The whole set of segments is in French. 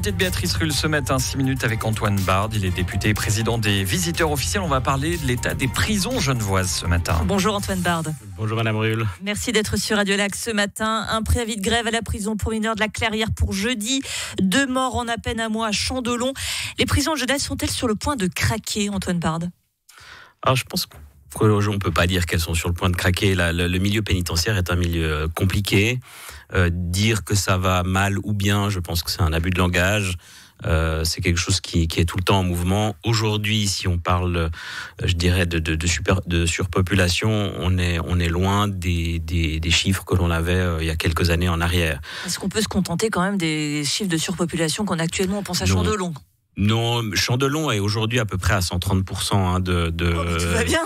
l'invité de Béatrice Rulle ce matin, 6 minutes avec Antoine Bard. Il est député et président des visiteurs officiels. On va parler de l'état des prisons genevoises ce matin. Bonjour Antoine Bard. Bonjour Madame Rulle. Merci d'être sur Radio Lac ce matin. Un préavis de grève à la prison pour mineurs de la Clairière pour jeudi. 2 morts en à peine un mois à Chandelon. Les prisons genevoises sont-elles sur le point de craquer, Antoine Bard ? Alors je pense qu'on ne peut pas dire qu'elles sont sur le point de craquer. Le milieu pénitentiaire est un milieu compliqué. Dire que ça va mal ou bien, je pense que c'est un abus de langage. C'est quelque chose qui est tout le temps en mouvement. Aujourd'hui, si on parle, je dirais, de surpopulation, on est loin des chiffres que l'on avait il y a quelques années en arrière. Est-ce qu'on peut se contenter quand même des chiffres de surpopulation qu'on a actuellement ? On pense à Chandelon. Non, Chandelon est aujourd'hui à peu près à 130% tout va bien.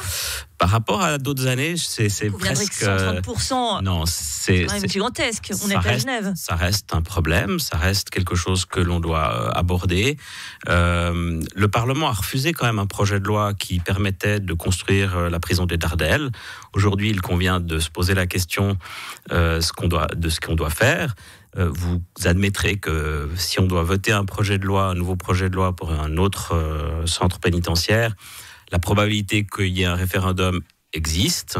Par rapport à d'autres années, c'est presque... 130%, non, c'est gigantesque. On est à Genève. Ça reste un problème, ça reste quelque chose que l'on doit aborder. Le Parlement a refusé quand même un projet de loi qui permettait de construire la prison des Dardanelles. Aujourd'hui, il convient de se poser la question de ce qu'on doit faire. Vous admettrez que si on doit voter un nouveau projet de loi pour un autre centre pénitentiaire, la probabilité qu'il y ait un référendum existe.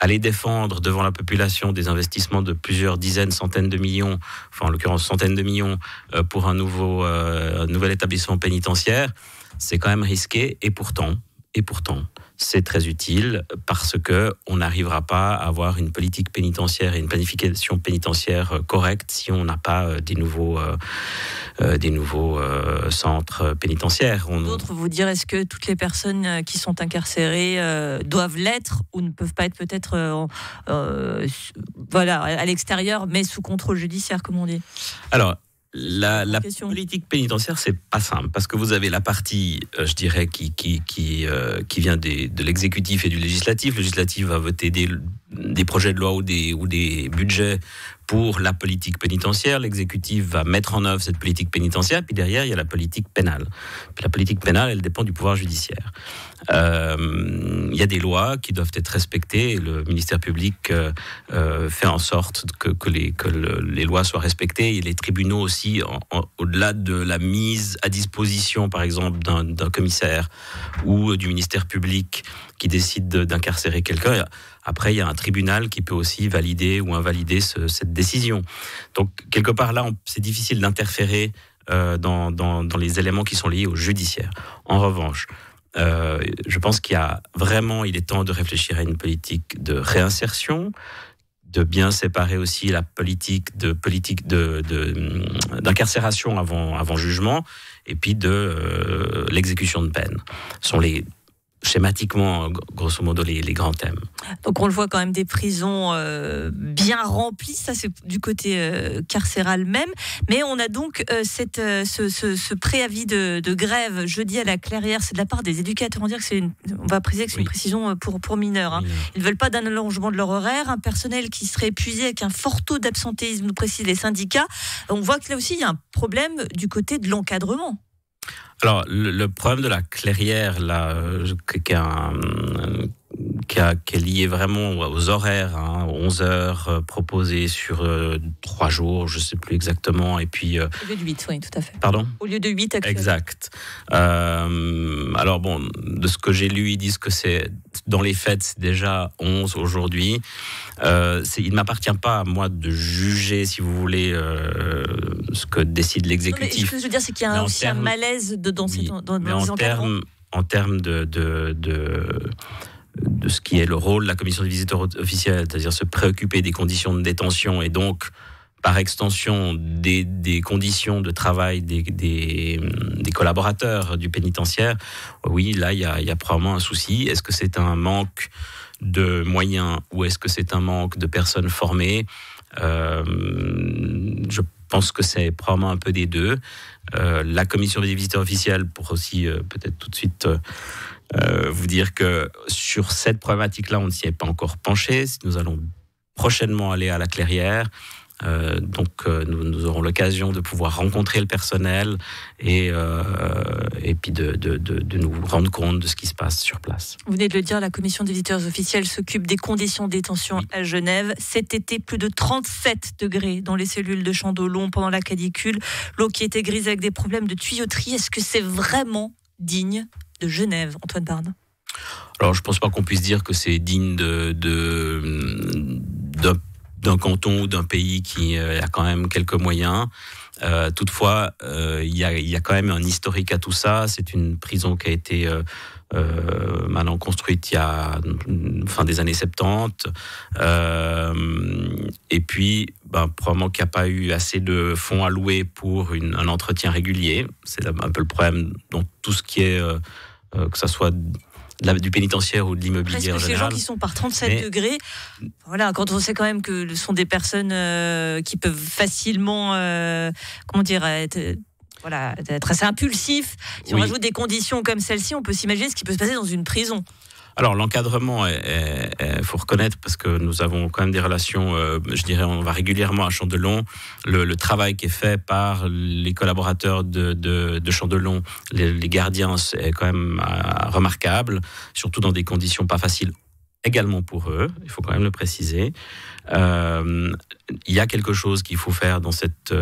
Aller défendre devant la population des investissements de plusieurs dizaines, centaines de millions, enfin en l'occurrence centaines de millions, pour un nouvel établissement pénitentiaire, c'est quand même risqué. Et pourtant, c'est très utile parce qu'on n'arrivera pas à avoir une politique pénitentiaire et une planification pénitentiaire correcte si on n'a pas des nouveaux centres pénitentiaires. D'autres vous dire, est-ce que toutes les personnes qui sont incarcérées doivent l'être ou ne peuvent pas être peut-être à l'extérieur, mais sous contrôle judiciaire, comme on dit ? Alors, la politique pénitentiaire, c'est pas simple parce que vous avez la partie, je dirais, qui vient de l'exécutif et du législatif. Le législatif va voter des projets de loi ou des budgets pour la politique pénitentiaire. L'exécutif va mettre en œuvre cette politique pénitentiaire. Puis derrière, il y a la politique pénale. Puis la politique pénale, elle dépend du pouvoir judiciaire. Il y a des lois qui doivent être respectées. Et le ministère public fait en sorte que les lois soient respectées. Et les tribunaux aussi, au-delà de la mise à disposition, par exemple, d'un commissaire ou du ministère public qui décide d'incarcérer quelqu'un, après, il y a un tribunal qui peut aussi valider ou invalider cette décision. Donc, quelque part, là, c'est difficile d'interférer dans les éléments qui sont liés au judiciaire. En revanche, je pense il est temps de réfléchir à une politique de réinsertion, de bien séparer aussi la politique d'incarcération avant jugement, et puis de l'exécution de peine. Ce sont schématiquement, grosso modo, les grands thèmes. Donc on le voit quand même, des prisons bien remplies, ça c'est du côté carcéral même, mais on a donc ce préavis de grève jeudi à la Clairière, c'est de la part des éducateurs. On va préciser que c'est une précision pour mineurs. Hein. Ils ne veulent pas d'un allongement de leur horaire, un personnel qui serait épuisé avec un fort taux d'absentéisme, nous précisent les syndicats. On voit que là aussi il y a un problème du côté de l'encadrement. Alors, le problème de la Clairière, là, qui est lié vraiment aux horaires, 11 heures proposées sur 3 jours, je ne sais plus exactement, et puis... Au lieu de 8, oui, tout à fait. Pardon ? Au lieu de 8 actuellement. Exact. Alors bon, de ce que j'ai lu, ils disent que dans les faits, c'est déjà 11 aujourd'hui. Il ne m'appartient pas à moi de juger, si vous voulez, ce que décide l'exécutif. Ce que je veux dire, c'est qu'il y a aussi un malaise dans les encadrements. En termes de ce qui est le rôle de la commission des visiteurs officiels, c'est-à-dire se préoccuper des conditions de détention et donc, par extension, des conditions de travail des collaborateurs du pénitentiaire, oui, là, il y a probablement un souci. Est-ce que c'est un manque de moyens ou est-ce que c'est un manque de personnes formées ? Je pense que c'est probablement un peu des deux. La commission des visiteurs officiels, pour aussi peut-être tout de suite vous dire que sur cette problématique-là, on ne s'y est pas encore penché. Nous allons prochainement aller à la Clairière Donc nous aurons l'occasion de pouvoir rencontrer le personnel et puis de nous rendre compte de ce qui se passe sur place. Vous venez de le dire, la commission des visiteurs officiels s'occupe des conditions de détention à Genève. Cet été, plus de 37 degrés dans les cellules de Chandelon pendant la canicule. L'eau qui était grise avec des problèmes de tuyauterie. Est-ce que c'est vraiment digne de Genève, Antoine Bard? Alors, je ne pense pas qu'on puisse dire que c'est digne d'un canton ou d'un pays qui a quand même quelques moyens. Toutefois, il y a quand même un historique à tout ça. C'est une prison qui a été maintenant construite il y a fin des années 70. Et puis, probablement qu'il n'y a pas eu assez de fonds alloués pour un entretien régulier. C'est un peu le problème dans tout ce qui est, que ça soit du pénitentiaire ou de l'immobilier en général. Ces gens qui sont par 37 degrés, voilà, quand on sait quand même que ce sont des personnes qui peuvent facilement, être assez impulsifs. Si on rajoute des conditions comme celle-ci, on peut s'imaginer ce qui peut se passer dans une prison. Alors l'encadrement, faut reconnaître, parce que nous avons quand même des relations, je dirais, on va régulièrement à Chandelon. Le travail qui est fait par les collaborateurs de Chandelon, les gardiens, est quand même remarquable, surtout dans des conditions pas faciles également pour eux, il faut quand même le préciser. Il y a quelque chose qu'il faut faire dans cette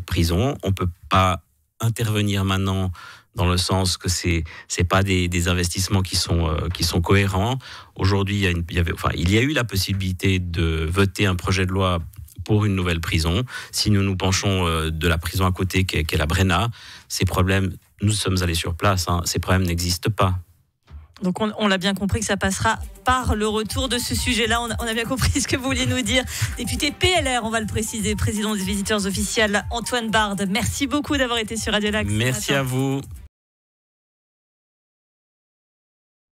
prison. On peut pas intervenir maintenant dans le sens que c'est pas des investissements qui sont cohérents. Aujourd'hui, il y a eu la possibilité de voter un projet de loi pour une nouvelle prison. Si nous nous penchons de la prison à côté, qui est la Brenna, ces problèmes, nous sommes allés sur place, ces problèmes n'existent pas. Donc on l'a bien compris que ça passera par le retour de ce sujet-là. On a bien compris ce que vous vouliez nous dire. Député PLR, on va le préciser, président des visiteurs officiels, Antoine Bard. Merci beaucoup d'avoir été sur Radio Lac. Merci à vous.